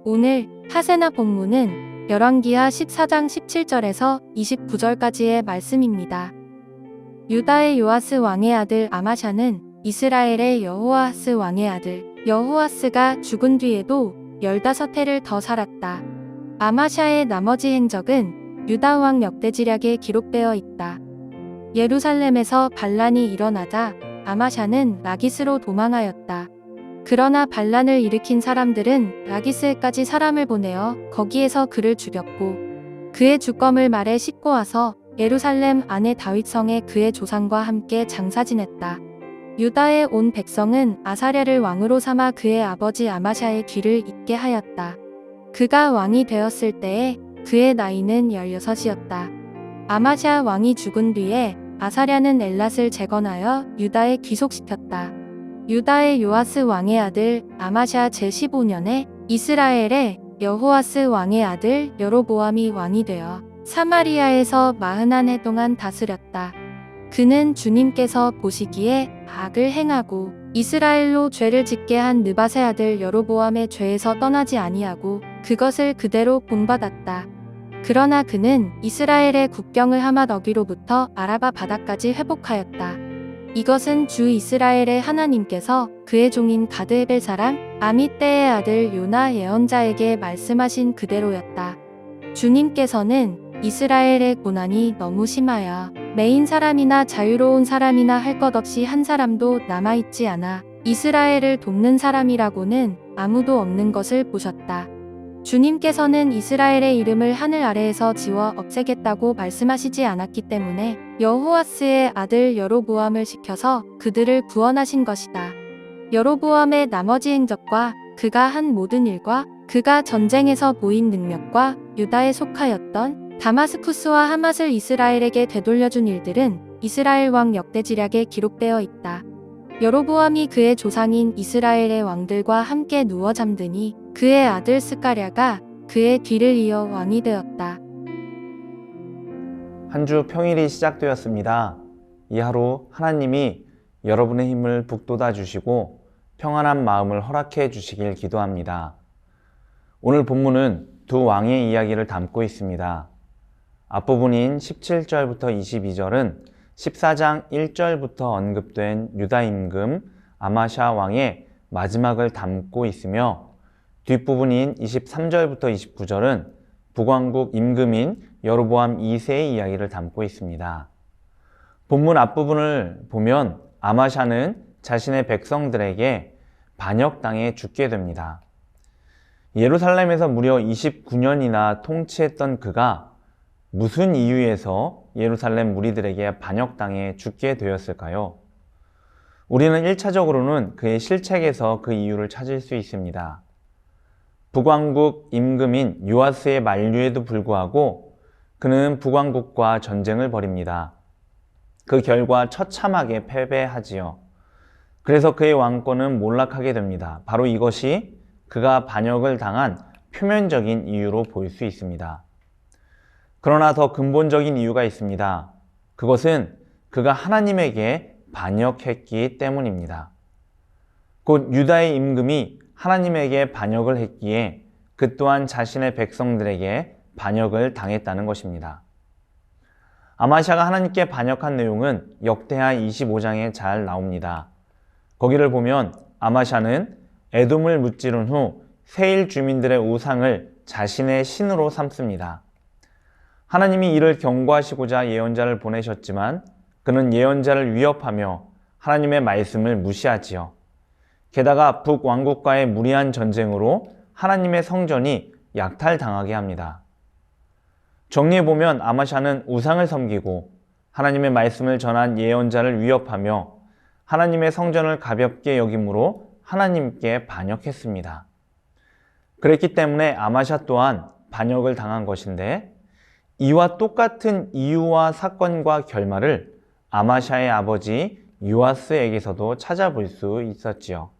오늘 하세나 본문은 열왕기하 14장 17절에서 29절까지의 말씀입니다. 유다의 요아스 왕의 아들 아마샤는 이스라엘의 여호아스 왕의 아들 여호아스가 죽은 뒤에도 15해를 더 살았다. 아마샤의 나머지 행적은 유다 왕 역대지략에 기록되어 있다. 예루살렘에서 반란이 일어나자 아마샤는 라기스로 도망하였다. 그러나 반란을 일으킨 사람들은 라기스까지 사람을 보내어 거기에서 그를 죽였고 그의 주검을 말에 싣고 와서 예루살렘 안의 다윗성에 그의 조상과 함께 장사 지냈다. 유다의 온 백성은 아사랴를 왕으로 삼아 그의 아버지 아마샤의 뒤를 잇게 하였다. 그가 왕이 되었을 때에 그의 나이는 16이었다. 아마샤 왕이 죽은 뒤에 아사랴는 엘랏을 재건하여 유다에 귀속시켰다. 유다의 요아스 왕의 아들 아마샤 제15년에 이스라엘의 여호아스 왕의 아들 여로보암이 왕이 되어 사마리아에서 40해 동안 다스렸다. 그는 주님께서 보시기에 악을 행하고 이스라엘로 죄를 짓게 한 느밧의 아들 여로보암의 죄에서 떠나지 아니하고 그것을 그대로 본받았다. 그러나 그는 이스라엘의 국경을 하맛 어귀로부터 아라바 바다까지 회복하였다. 이것은 주 이스라엘의 하나님께서 그의 종인 가드헤벨 사람 아미떼의 아들 요나 예언자에게 말씀하신 그대로였다. 주님께서는 이스라엘의 고난이 너무 심하여 매인 사람이나 자유로운 사람이나 할 것 없이 한 사람도 남아있지 않아 이스라엘을 돕는 사람이라고는 아무도 없는 것을 보셨다. 주님께서는 이스라엘의 이름을 하늘 아래에서 지워 없애겠다고 말씀하시지 않았기 때문에 여호아스의 아들 여로보암을 시켜서 그들을 구원하신 것이다. 여로보암의 나머지 행적과 그가 한 모든 일과 그가 전쟁에서 보인 능력과 유다에 속하였던 다마스쿠스와 하맛을 이스라엘에게 되돌려준 일들은 이스라엘 왕 역대지략에 기록되어 있다. 여로보암이 그의 조상인 이스라엘의 왕들과 함께 누워 잠드니 그의 아들 스가랴가 그의 뒤를 이어 왕이 되었다. 한 주 평일이 시작되었습니다. 이 하루 하나님이 여러분의 힘을 북돋아 주시고 평안한 마음을 허락해 주시길 기도합니다. 오늘 본문은 두 왕의 이야기를 담고 있습니다. 앞부분인 17절부터 22절은 14장 1절부터 언급된 유다 임금 아마샤 왕의 마지막을 담고 있으며 뒷부분인 23절부터 29절은 북왕국 임금인 여로보암 2세의 이야기를 담고 있습니다. 본문 앞부분을 보면 아마샤는 자신의 백성들에게 반역당해 죽게 됩니다. 예루살렘에서 무려 29년이나 통치했던 그가 무슨 이유에서 예루살렘 무리들에게 반역당해 죽게 되었을까요? 우리는 1차적으로는 그의 실책에서 그 이유를 찾을 수 있습니다. 북왕국 임금인 요아스의 만류에도 불구하고 그는 북왕국과 전쟁을 벌입니다. 그 결과 처참하게 패배하지요. 그래서 그의 왕권은 몰락하게 됩니다. 바로 이것이 그가 반역을 당한 표면적인 이유로 보일 수 있습니다. 그러나 더 근본적인 이유가 있습니다. 그것은 그가 하나님에게 반역했기 때문입니다. 곧 유다의 임금이 하나님에게 반역을 했기에 그 또한 자신의 백성들에게 반역을 당했다는 것입니다. 아마샤가 하나님께 반역한 내용은 역대하 25장에 잘 나옵니다. 거기를 보면 아마샤는 에돔을 무찌른 후 세일 주민들의 우상을 자신의 신으로 삼습니다. 하나님이 이를 경고하시고자 예언자를 보내셨지만 그는 예언자를 위협하며 하나님의 말씀을 무시하지요. 게다가 북왕국과의 무리한 전쟁으로 하나님의 성전이 약탈당하게 합니다. 정리해보면 아마샤는 우상을 섬기고 하나님의 말씀을 전한 예언자를 위협하며 하나님의 성전을 가볍게 여김으로 하나님께 반역했습니다. 그랬기 때문에 아마샤 또한 반역을 당한 것인데 이와 똑같은 이유와 사건과 결말을 아마샤의 아버지 요아스에게서도 찾아볼 수 있었지요.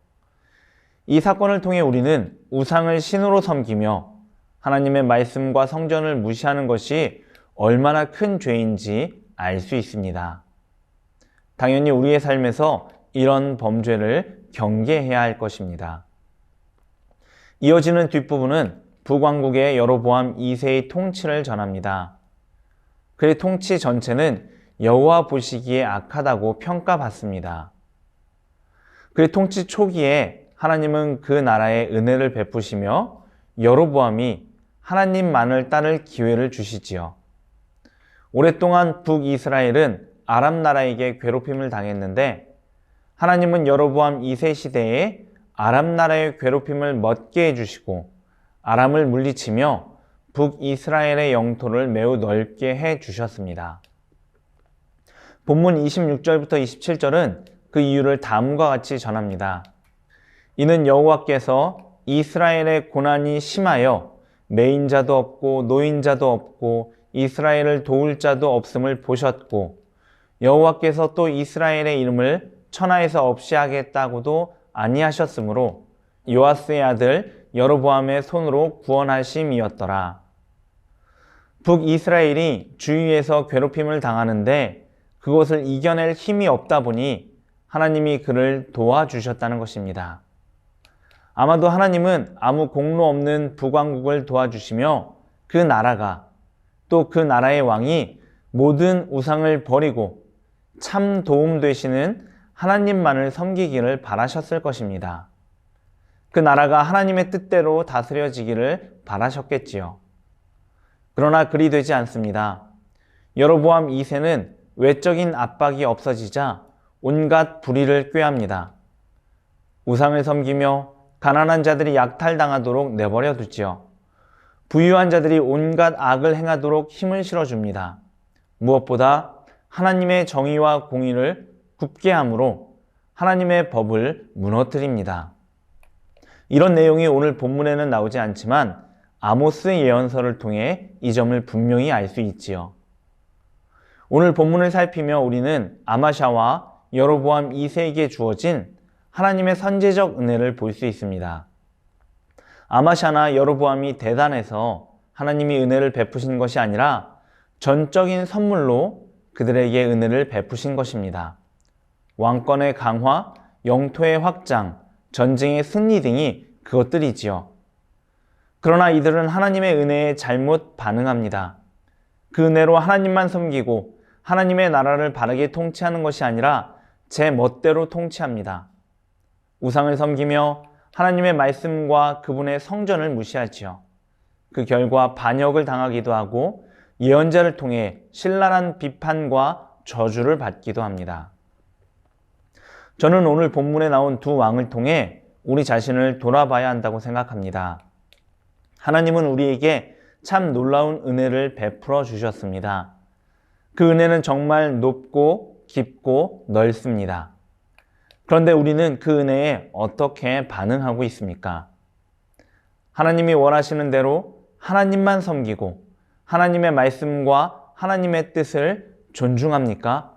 이 사건을 통해 우리는 우상을 신으로 섬기며 하나님의 말씀과 성전을 무시하는 것이 얼마나 큰 죄인지 알 수 있습니다. 당연히 우리의 삶에서 이런 범죄를 경계해야 할 것입니다. 이어지는 뒷부분은 북왕국의 여로보암 2세의 통치를 전합니다. 그의 통치 전체는 여호와 보시기에 악하다고 평가받습니다. 그의 통치 초기에 하나님은 그 나라에 은혜를 베푸시며 여로보암이 하나님만을 따를 기회를 주시지요. 오랫동안 북이스라엘은 아람 나라에게 괴롭힘을 당했는데 하나님은 여로보암 2세 시대에 아람 나라의 괴롭힘을 멎게 해주시고 아람을 물리치며 북이스라엘의 영토를 매우 넓게 해주셨습니다. 본문 26절부터 27절은 그 이유를 다음과 같이 전합니다. 이는 여호와께서 이스라엘의 고난이 심하여 매인자도 없고 노인자도 없고 이스라엘을 도울 자도 없음을 보셨고 여호와께서 또 이스라엘의 이름을 천하에서 없이 하겠다고도 아니하셨으므로 요아스의 아들 여로보암의 손으로 구원하심이었더라. 북이스라엘이 주위에서 괴롭힘을 당하는데 그것을 이겨낼 힘이 없다 보니 하나님이 그를 도와주셨다는 것입니다. 아마도 하나님은 아무 공로 없는 북왕국을 도와주시며 그 나라가 또 그 나라의 왕이 모든 우상을 버리고 참 도움 되시는 하나님만을 섬기기를 바라셨을 것입니다. 그 나라가 하나님의 뜻대로 다스려지기를 바라셨겠지요. 그러나 그리 되지 않습니다. 여로보암 2세는 외적인 압박이 없어지자 온갖 불의를 꾀합니다. 우상을 섬기며 가난한 자들이 약탈당하도록 내버려 두지요. 부유한 자들이 온갖 악을 행하도록 힘을 실어줍니다. 무엇보다 하나님의 정의와 공의를 굽게 함으로 하나님의 법을 무너뜨립니다. 이런 내용이 오늘 본문에는 나오지 않지만 아모스 예언서를 통해 이 점을 분명히 알 수 있지요. 오늘 본문을 살피며 우리는 아마샤와 여로보암 2세에게 주어진 하나님의 선제적 은혜를 볼 수 있습니다. 아마샤나 여로보암이 대단해서 하나님이 은혜를 베푸신 것이 아니라 전적인 선물로 그들에게 은혜를 베푸신 것입니다. 왕권의 강화, 영토의 확장, 전쟁의 승리 등이 그것들이지요. 그러나 이들은 하나님의 은혜에 잘못 반응합니다. 그 은혜로 하나님만 섬기고 하나님의 나라를 바르게 통치하는 것이 아니라 제 멋대로 통치합니다. 우상을 섬기며 하나님의 말씀과 그분의 성전을 무시하지요. 그 결과 반역을 당하기도 하고 예언자를 통해 신랄한 비판과 저주를 받기도 합니다. 저는 오늘 본문에 나온 두 왕을 통해 우리 자신을 돌아봐야 한다고 생각합니다. 하나님은 우리에게 참 놀라운 은혜를 베풀어 주셨습니다. 그 은혜는 정말 높고 깊고 넓습니다. 그런데 우리는 그 은혜에 어떻게 반응하고 있습니까? 하나님이 원하시는 대로 하나님만 섬기고 하나님의 말씀과 하나님의 뜻을 존중합니까?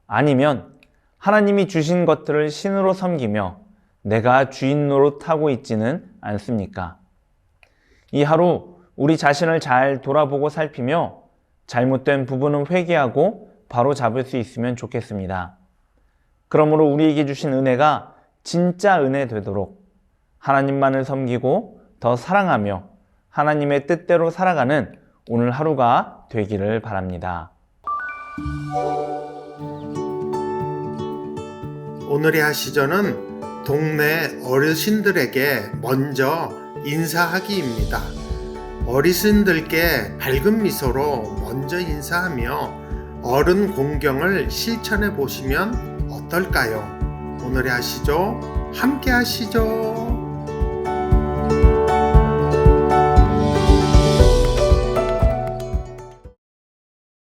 아니면 하나님이 주신 것들을 신으로 섬기며 내가 주인 노릇하고 있지는 않습니까? 이 하루 우리 자신을 잘 돌아보고 살피며 잘못된 부분은 회개하고 바로 잡을 수 있으면 좋겠습니다. 그러므로 우리에게 주신 은혜가 진짜 은혜 되도록 하나님만을 섬기고 더 사랑하며 하나님의 뜻대로 살아가는 오늘 하루가 되기를 바랍니다. 오늘의 하시전은 동네 어르신들에게 먼저 인사하기입니다. 어르신들께 밝은 미소로 먼저 인사하며 어른 공경을 실천해 보시면 어떨까요? 오늘의 하시죠? 함께 하시죠.